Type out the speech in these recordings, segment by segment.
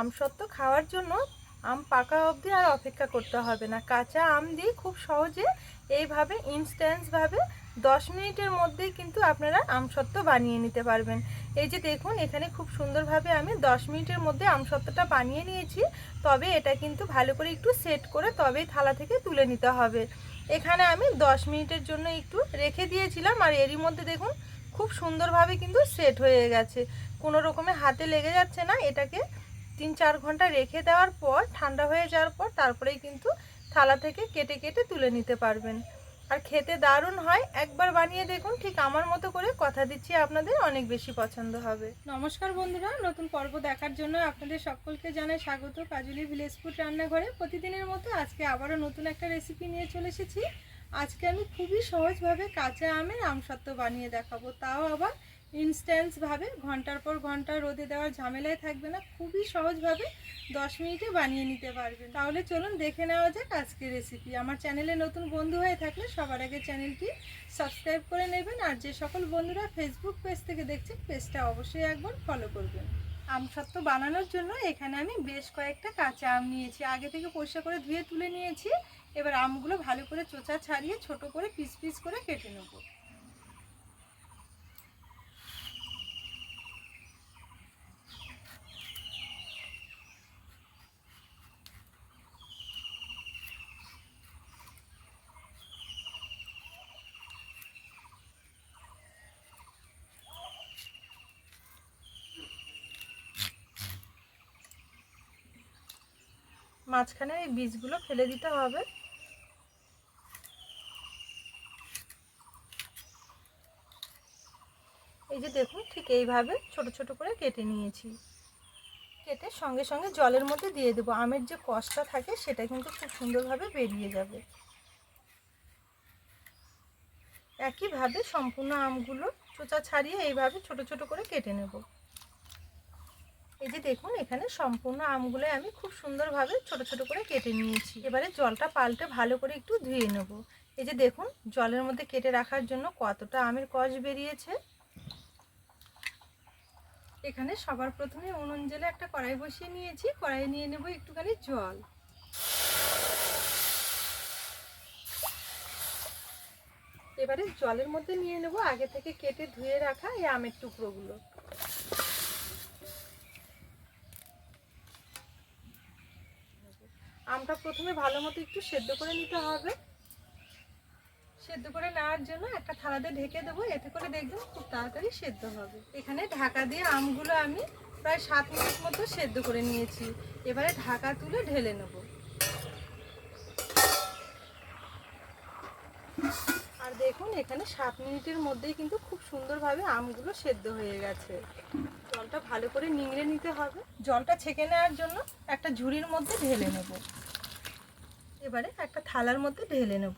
আমসত্ত্ব খাওয়ার জন্য আম পাকা অবধি আর অপেক্ষা করতে হবে না। কাঁচা আম দিয়ে খুব সহজে এইভাবে ইনস্ট্যান্টভাবে 10 মিনিটের মধ্যেই কিন্তু আপনারা আমসত্ত্ব বানিয়ে নিতে পারবেন। এই যে দেখুন, এখানে খুব সুন্দরভাবে আমি 10 মিনিটের মধ্যে আমসত্ত্বটা বানিয়ে নিয়েছি। তবে এটা কিন্তু ভালো করে একটু সেট করে তবেই থালা থেকে তুলে নিতে হবে। এখানে আমি 10 মিনিটের জন্য একটু রেখে দিয়েছিলাম, আর এরই মধ্যে দেখুন খুব সুন্দরভাবে কিন্তু সেট হয়ে গেছে, কোনো রকমে হাতে লেগে যাচ্ছে না। এটাকে 3-4 ঘন্টা রেখে দেওয়ার পর ঠান্ডা হয়ে যাওয়ার পর তারপরেই কিন্তু থালা থেকে কেটে কেটে তুলে নিতে পারবেন। আর খেতে দারুণ হয়, একবার বানিয়ে দেখুন, ঠিক আমার মতো করে, কথা দিচ্ছি আপনাদের অনেক বেশি পছন্দ হবে। নমস্কার বন্ধুরা, নতুন পর্ব দেখার জন্য আপনাদের সকলকে জানাই স্বাগত কাজলি ভিলেজ ফুড রান্নাঘরে। প্রতিদিনের মতো আজকে আবারও নতুন একটা রেসিপি নিয়ে চলে এসেছি। আজকে আমি খুবই সহজভাবে কাঁচা আমের আমসত্ত্ব বানিয়ে দেখাবো, তাও আবার ইনস্ট্যান্টভাবে, ঘন্টার পর ঘন্টা রোদে দেওয়ার ঝামেলায় থাকবে না। খুবই সহজভাবে 10 মিনিটে বানিয়ে নিতে পারবেন। তাহলে চলুন দেখে নেওয়া যাক আজকের রেসিপি। আমার চ্যানেলে নতুন বন্ধু হয়ে থাকলে সবার আগে চ্যানেলটি সাবস্ক্রাইব করে নেবেন, আর যে সকল বন্ধুরা ফেসবুক পেজ থেকে দেখছেন পেজটা অবশ্যই একবার ফলো করবেন। আমসত্ত্ব বানানোর জন্য এখানে আমি বেশ কয়েকটা কাঁচা আম নিয়েছি, আগে থেকে পরিষ্কার করে ধুয়ে তুলে নিয়েছি। এবার আমগুলো ভালো করে চোচা ছাড়িয়ে ছোট করে পিস পিস করে কেটে নেব। মাঝখানে এই বীজগুলো ফেলে দিতে হবে। এই যে দেখুন, ঠিক এইভাবে ছোট ছোট করে কেটে নিয়েছি। কেটে সঙ্গে সঙ্গে জলের মধ্যে দিয়ে দেবো। আমের যে কষটা থাকে সেটা কিন্তু খুব সুন্দরভাবে বেরিয়ে যাবে। একইভাবে সম্পূর্ণ আমগুলো চোচা ছাড়িয়ে এইভাবে ছোট ছোট করে কেটে নেব। এই যে দেখুন, এখানে সম্পূর্ণ আমগুলো আমি খুব সুন্দরভাবে ছোট ছোট করে কেটে নিয়েছি। এবারে জলটা পাল্টে ভালো করে একটু ধুয়ে নেব। এই যে দেখুন, জলের মধ্যে কেটে রাখার জন্য কতটা আমের কষ বেরিয়েছে। এখানে সবার প্রথমে উনুন জ্বেলে একটা কড়াই বসিয়ে নিয়েছি। কড়াইয়ে নিয়ে নেব একটুখানি জল। এবারে জলের মধ্যে নিয়ে নেব আগে থেকে কেটে ধুয়ে রাখা এই আমের টুকরোগুলো। আমটা প্রথমে ভালো মতো একটু সেদ্ধ করে নিতে হবে। সেদ্ধ করে নেওয়ার জন্য একটা থালাতে ঢেকে দেবো, এতে করে দেখবেন খুব তাড়াতাড়ি সেদ্ধ হবে। এখানে ঢাকা দিয়ে আমগুলো আমি প্রায় 7 মিনিট মতো সেদ্ধ করে নিয়েছি। এবারে ঢাকা তুলে ঢেলে নেব। আর দেখুন, এখানে 7 মিনিটের মধ্যেই কিন্তু খুব সুন্দরভাবে আমগুলো সেদ্ধ হয়ে গেছে। জলটা ভালো করে নিংড়ে নিতে হবে। জলটা ছেঁকে নেওয়ার জন্য একটা ঝুড়ির মধ্যে ঢেলে নেব। এবারে একটা থালার মধ্যে ঢেলে নেব।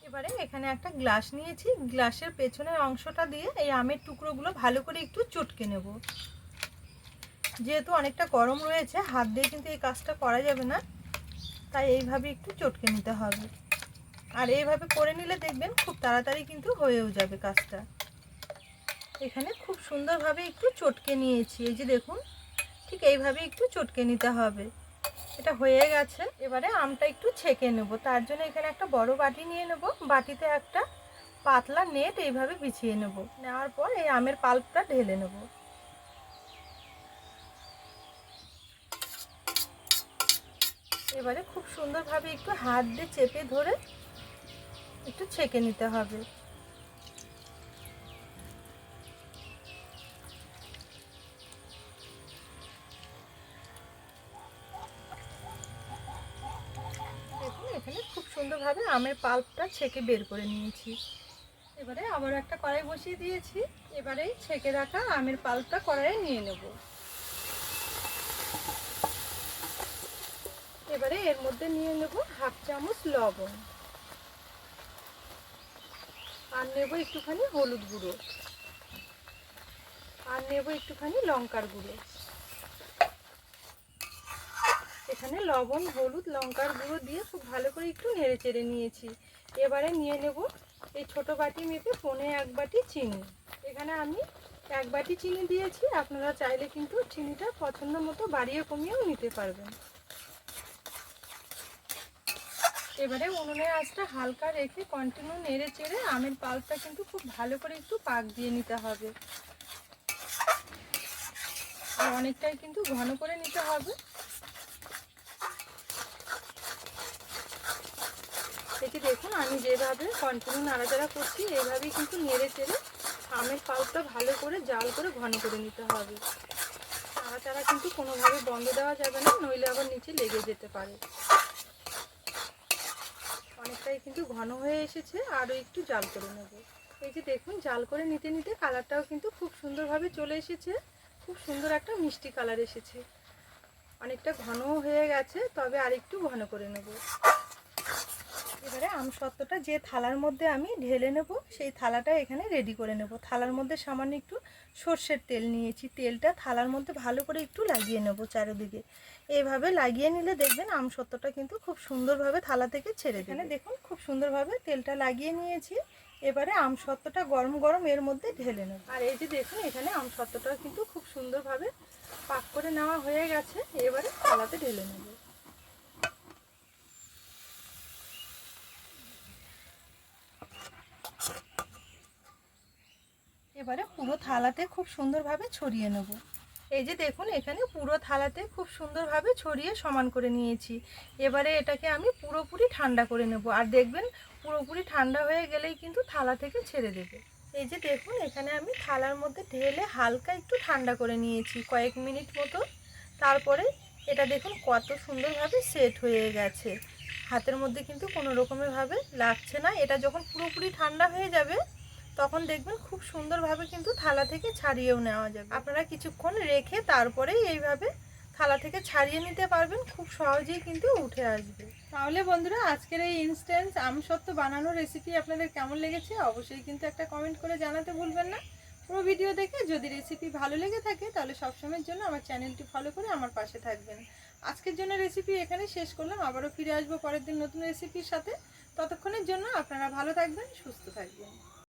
এবারে এখানে একটা গ্লাস নিয়েছি, গ্লাসের পেছনের অংশটা দিয়ে এই আমের টুকরোগুলো ভালো করে একটু চটকে নেব। যেহেতু অনেকটা গরম রয়েছে, হাত দিয়ে কিন্তু এই কাজটা করা যাবে না, তাই এইভাবে একটু চটকে নিতে হবে। আর এইভাবে করে নিলে দেখবেন খুব তাড়াতাড়ি কিন্তু হয়েও যাবে কাজটা। এখানে খুব সুন্দরভাবে একটু চটকে নিয়েছি। এই যে দেখুন, ঠিক এইভাবে একটু চটকে নিতে হবে। এটা হয়ে গেছে। এবারে আমটা একটু ছেঁকে নেব। তার জন্য এখানে একটা বড় বাটি নিয়ে নেব। বাটিতে একটা পাতলা নেট এইভাবে বিছিয়ে নেব। নেওয়ার পর এই আমের পাল্পটা ঢেলে নেব। এবারে খুব সুন্দরভাবে একটু হাত দিয়ে চেপে ধরে একটু ছেঁকে নিতে হবে। দেখুন, এখানে খুব সুন্দরভাবে আমের পাল্পটা ছেঁকে বের করে নিয়েছি। এবারে আবার একটা কড়াই বসিয়ে দিয়েছি। এবারে ছেঁকে রাখা আমের পাল্পটা কড়াইয়ে নিয়ে নেব। এবারে এর মধ্যে নিয়ে নেব হাফ চামচ লবণ, আর নেব একটুখানি হলুদ গুঁড়ো, আর নেব একটুখানি লঙ্কার গুঁড়ো। এখানে লবণ, হলুদ, লঙ্কার গুঁড়ো দিয়ে খুব ভালো করে একটু নেড়ে চেড়ে নিয়েছি। এবারে নিয়ে নেব এই ছোট বাটি মেপে 1.25 বাটি চিনি। এখানে আমি এক বাটি চিনি দিয়েছি, আপনারা চাইলে কিন্তু চিনিটা পছন্দ মতো বাড়িয়ে কমিয়েও নিতে পারবেন। এবারে উনুনের আঁচটা হালকা রেখে কন্টিনিউ নেড়ে চেড়ে আমের পাল্পটা কিন্তু খুব ভালো করে একটু পাক দিয়ে নিতে হবে, আর অনেকটাই কিন্তু ঘন করে নিতে হবে। দেখি দেখুন আমি যেভাবে কন্টিনিউ নাড়াচাড়া করছি এইভাবেই কিন্তু নেড়ে চেড়ে আমের পাল্পটা ভালো করে জাল করে ঘন করে নিতে হবে। নাড়াচাড়া কিন্তু কোনোভাবে বন্ধ দেওয়া যাবে না, নইলে আবার নিচে লেগে যেতে পারে। অনেকটাই কিন্তু ঘন হয়ে এসেছে, আরও একটু জাল করে নেব। এই যে দেখুন জাল করে নিতে নিতে কালারটাও কিন্তু খুব সুন্দরভাবে চলে এসেছে, খুব সুন্দর একটা মিষ্টি কালার এসেছে। অনেকটা ঘনও হয়ে গেছে, তবে আর একটু ঘন করে নেব। এবারে আমসত্ত্বটা যে থালার মধ্যে আমি ঢেলে নেব সেই থালাটা এখানে রেডি করে নেব। থালার মধ্যে সামান্য একটু সর্ষের তেল নিয়েছি, তেলটা থালার মধ্যে ভালো করে একটু লাগিয়ে নেব চারিদিকে। এইভাবে লাগিয়ে নিলে দেখবেন আমসত্ত্বটা কিন্তু খুব সুন্দরভাবে থালা থেকে ছেড়ে দেবে। এখানে দেখুন খুব সুন্দরভাবে তেলটা লাগিয়ে নিয়েছি। এবারে আমসত্ত্বটা গরম গরম এর মধ্যে ঢেলে নেব। আর এই যে দেখুন এখানে আমসত্ত্বটা কিন্তু খুব সুন্দরভাবে পাক করে নেওয়া হয়ে গেছে। এবারে থালাতে ঢেলে নেব। এবারে পুরো থালাতে খুব সুন্দরভাবে ছড়িয়ে নেব। এই যে দেখুন এখানে পুরো থালাতে খুব সুন্দরভাবে ছড়িয়ে সমান করে নিয়েছি। এবারে এটাকে আমি পুরোপুরি ঠান্ডা করে নেব, আর দেখবেন পুরোপুরি ঠান্ডা হয়ে গেলেই কিন্তু থালা থেকে ছেড়ে দেবে। এই যে দেখুন এখানে আমি থালার মধ্যে ঢেলে হালকা একটু ঠান্ডা করে নিয়েছি কয়েক মিনিট মতো। তারপরে এটা দেখুন কত সুন্দরভাবে সেট হয়ে গেছে, হাতের মধ্যে কিন্তু কোনো রকমেরভাবে লাগছে না। এটা যখন পুরোপুরি ঠান্ডা হয়ে যাবে তখন দেখবেন খুব সুন্দরভাবে কিন্তু থালা থেকে ছাড়িয়েও নেওয়া যাবে। আপনারা কিছুক্ষণ রেখে তারপরে এইভাবে থালা থেকে ছাড়িয়ে নিতে পারবেন, খুব সহজেই কিন্তু উঠে আসবে। তাহলে বন্ধুরা আজকের এই ইনস্ট্যান্ট আমসত্ত্ব বানানোর রেসিপি আপনাদের কেমন লেগেছে অবশ্যই কিন্তু একটা কমেন্ট করে জানাতে ভুলবেন না। পুরো ভিডিও দেখে যদি রেসিপি ভালো লেগে থাকে তাহলে সবসময়ের জন্য আমার চ্যানেলটি ফলো করে আমার পাশে থাকবেন। আজকের জন্য রেসিপি এখানে শেষ করলাম, আবারও ফিরে আসবো পরের দিন নতুন রেসিপির সাথে। ততক্ষণের জন্য আপনারা ভালো থাকবেন, সুস্থ থাকবেন।